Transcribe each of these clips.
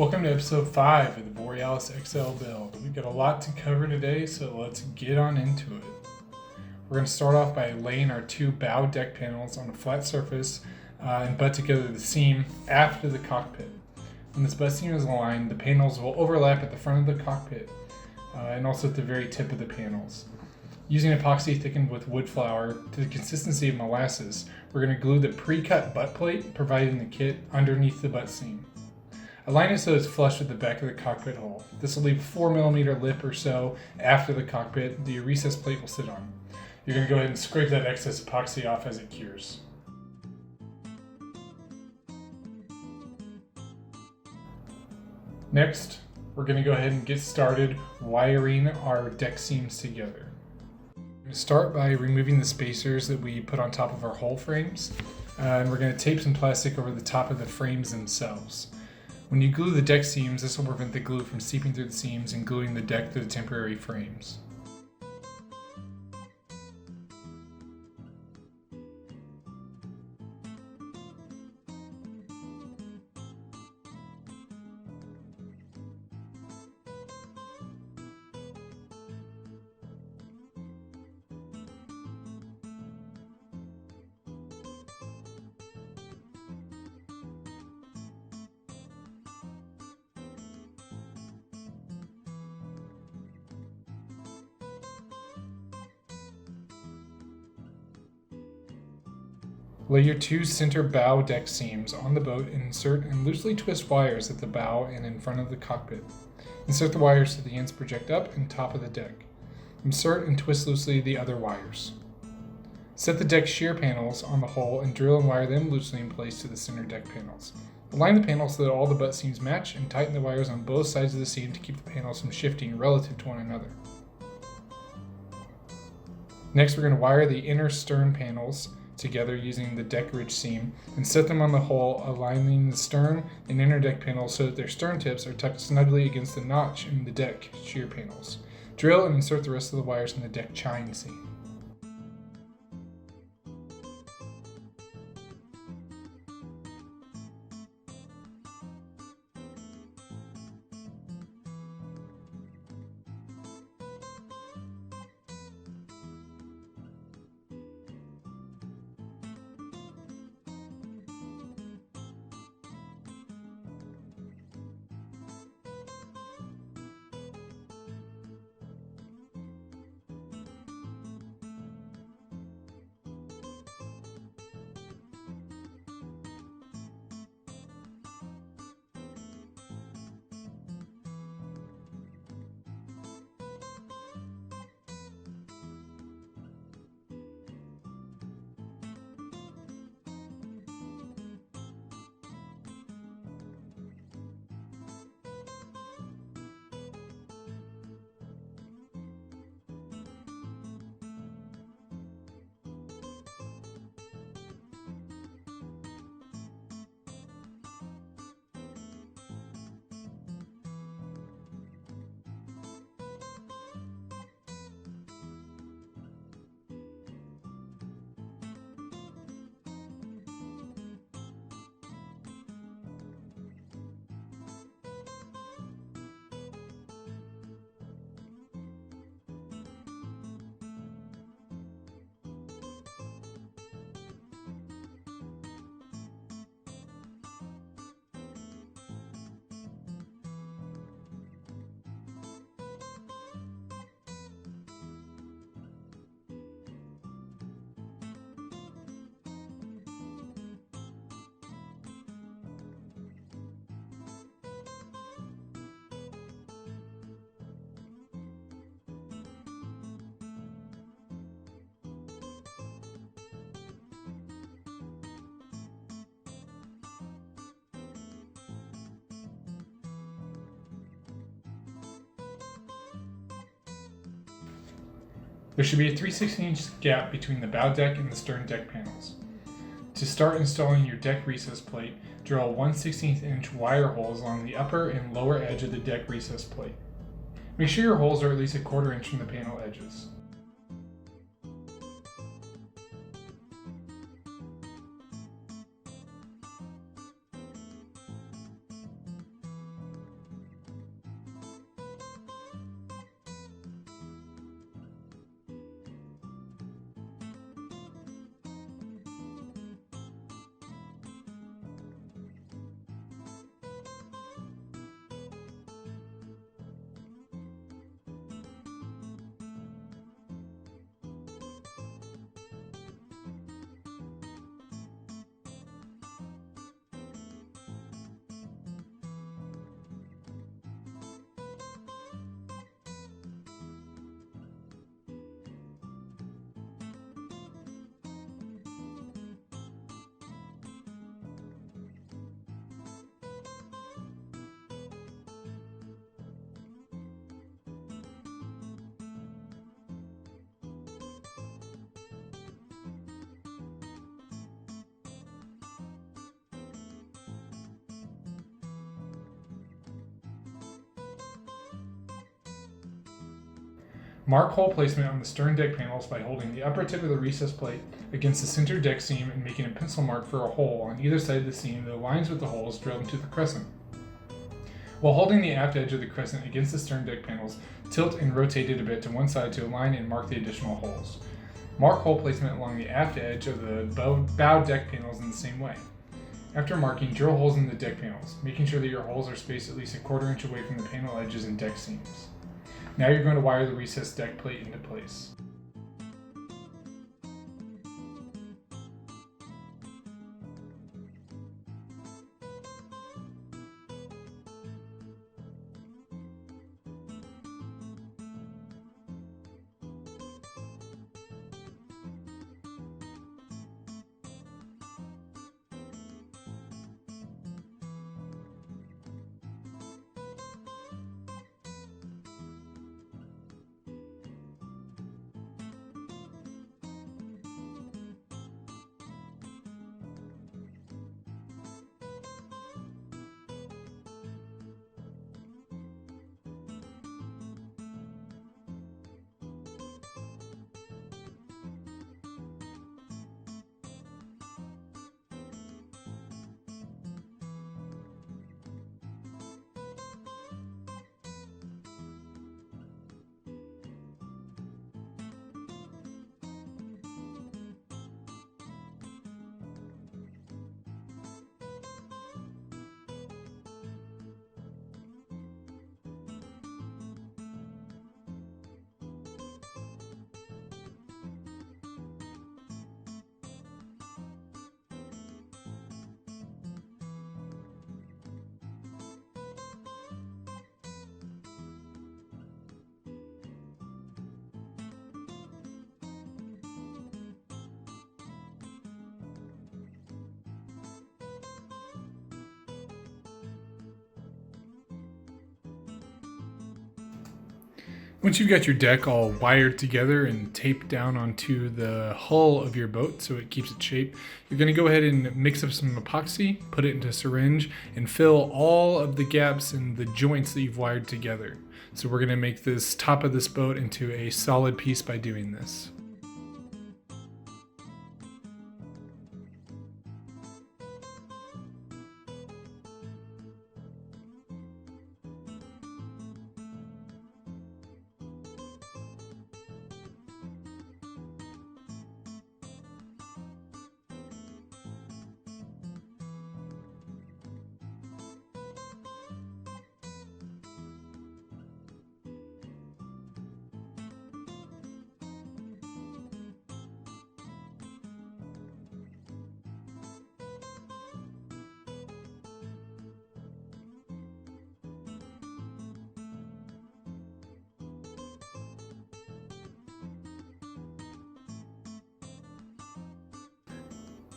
Welcome to episode 5 of the Borealis XL build. We've got a lot to cover today, so let's get on into it. We're going to start off by laying our two bow deck panels on a flat surface and butt together the seam after the cockpit. When this butt seam is aligned, the panels will overlap at the front of the cockpit and also at the very tip of the panels. Using epoxy thickened with wood flour to the consistency of molasses, we're going to glue the pre-cut butt plate provided in the kit underneath the butt seam. Align it so it's flush with the back of the cockpit hole. This will leave a 4mm lip or so after the cockpit the recessed plate will sit on. You're going to go ahead and scrape that excess epoxy off as it cures. Next, we're going to go ahead and get started wiring our deck seams together. We're going to start by removing the spacers that we put on top of our hull frames, and we're going to tape some plastic over the top of the frames themselves. When you glue the deck seams, this will prevent the glue from seeping through the seams and gluing the deck to the temporary frames. Lay your two center bow deck seams on the boat and insert and loosely twist wires at the bow and in front of the cockpit. Insert the wires so the ends project up and top of the deck. Insert and twist loosely the other wires. Set the deck shear panels on the hull and drill and wire them loosely in place to the center deck panels. Align the panels so that all the butt seams match and tighten the wires on both sides of the seam to keep the panels from shifting relative to one another. Next, we're going to wire the inner stern panels together using the deck ridge seam and set them on the hull, aligning the stern and inner deck panels so that their stern tips are tucked snugly against the notch in the deck shear panels. Drill and insert the rest of the wires in the deck chine seam. There should be a 3/16" gap between the bow deck and the stern deck panels. To start installing your deck recess plate, drill a 1/16" wire holes along the upper and lower edge of the deck recess plate. Make sure your holes are at least 1/4 inch from the panel edges. Mark hole placement on the stern deck panels by holding the upper tip of the recess plate against the center deck seam and making a pencil mark for a hole on either side of the seam that aligns with the holes drilled into the crescent. While holding the aft edge of the crescent against the stern deck panels, tilt and rotate it a bit to one side to align and mark the additional holes. Mark hole placement along the aft edge of the bow deck panels in the same way. After marking, drill holes in the deck panels, making sure that your holes are spaced at least a quarter inch away from the panel edges and deck seams. Now you're going to wire the recessed deck plate into place. Once you've got your deck all wired together and taped down onto the hull of your boat so it keeps its shape, you're going to go ahead and mix up some epoxy, put it into a syringe, and fill all of the gaps in the joints that you've wired together. So we're going to make this top of this boat into a solid piece by doing this.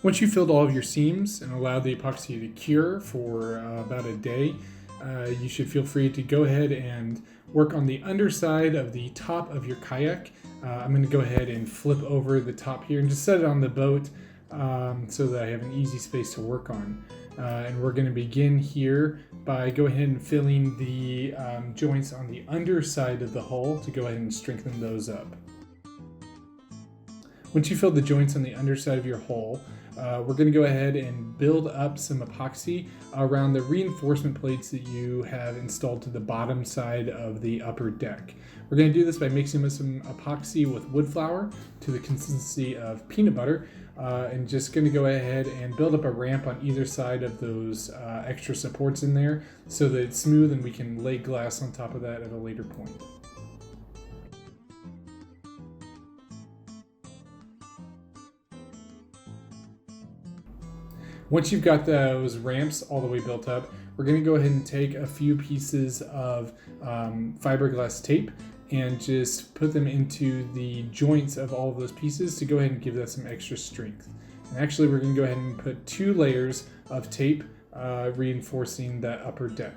Once you've filled all of your seams and allowed the epoxy to cure for about a day, you should feel free to go ahead and work on the underside of the top of your kayak. I'm going to go ahead and flip over the top here and just set it on the boat so that I have an easy space to work on. And we're going to begin here by go ahead and filling the joints on the underside of the hull to go ahead and strengthen those up. Once you fill the joints on the underside of your hull, we're going to go ahead and build up some epoxy around the reinforcement plates that you have installed to the bottom side of the upper deck. We're going to do this by mixing with some epoxy with wood flour to the consistency of peanut butter, and just going to go ahead and build up a ramp on either side of those extra supports in there so that it's smooth and we can lay glass on top of that at a later point. Once you've got those ramps all the way built up, we're going to go ahead and take a few pieces of fiberglass tape and just put them into the joints of all of those pieces to go ahead and give that some extra strength. And actually, we're going to go ahead and put 2 layers of tape reinforcing that upper deck.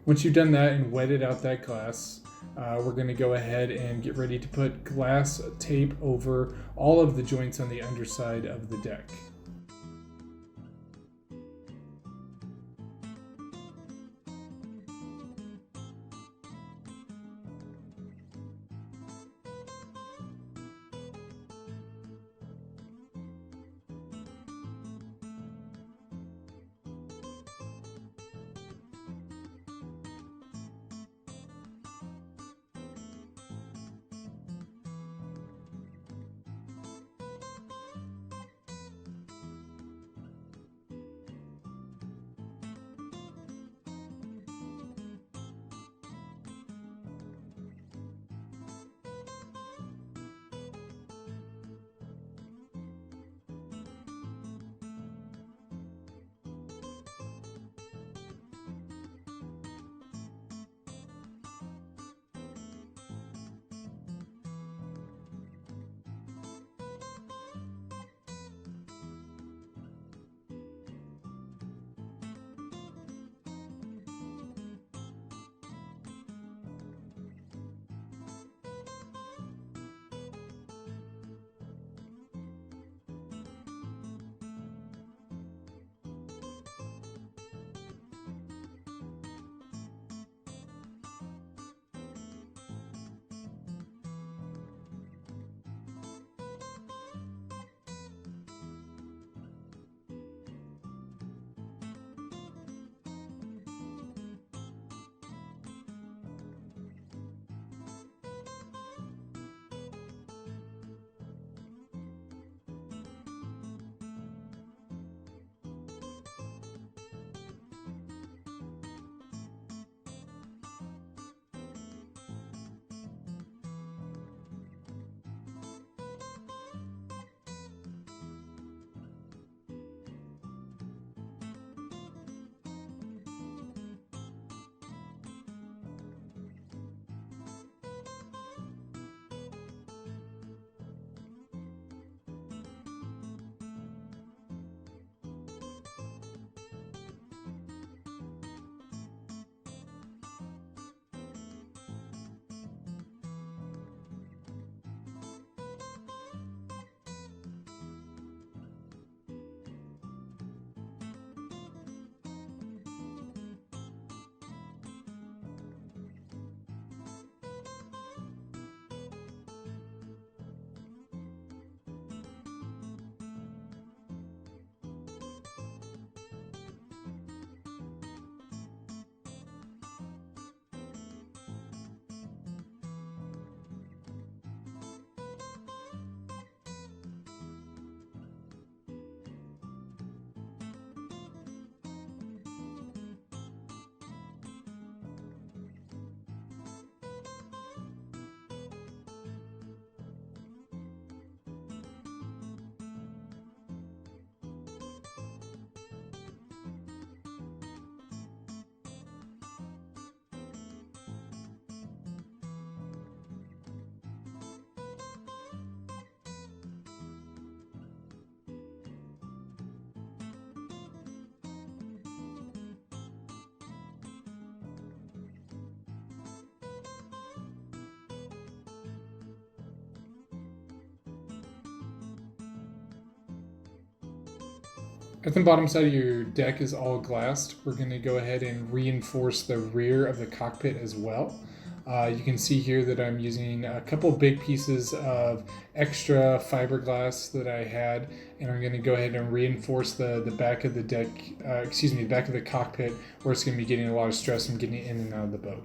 Once you've done that and wetted out that glass, we're going to go ahead and get ready to put glass tape over all of the joints on the underside of the deck. If the bottom side of your deck is all glassed, we're going to go ahead and reinforce the rear of the cockpit as well. You can see here that I'm using a couple big pieces of extra fiberglass that I had, and I'm going to go ahead and reinforce the back of the deck, the back of the cockpit, where it's going to be getting a lot of stress from getting in and out of the boat.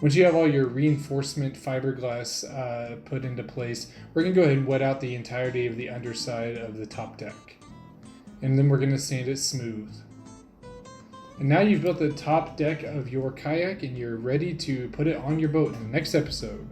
Once you have all your reinforcement fiberglass put into place, we're going to go ahead and wet out the entirety of the underside of the top deck. And then we're going to sand it smooth. And now you've built the top deck of your kayak and you're ready to put it on your boat in the next episode.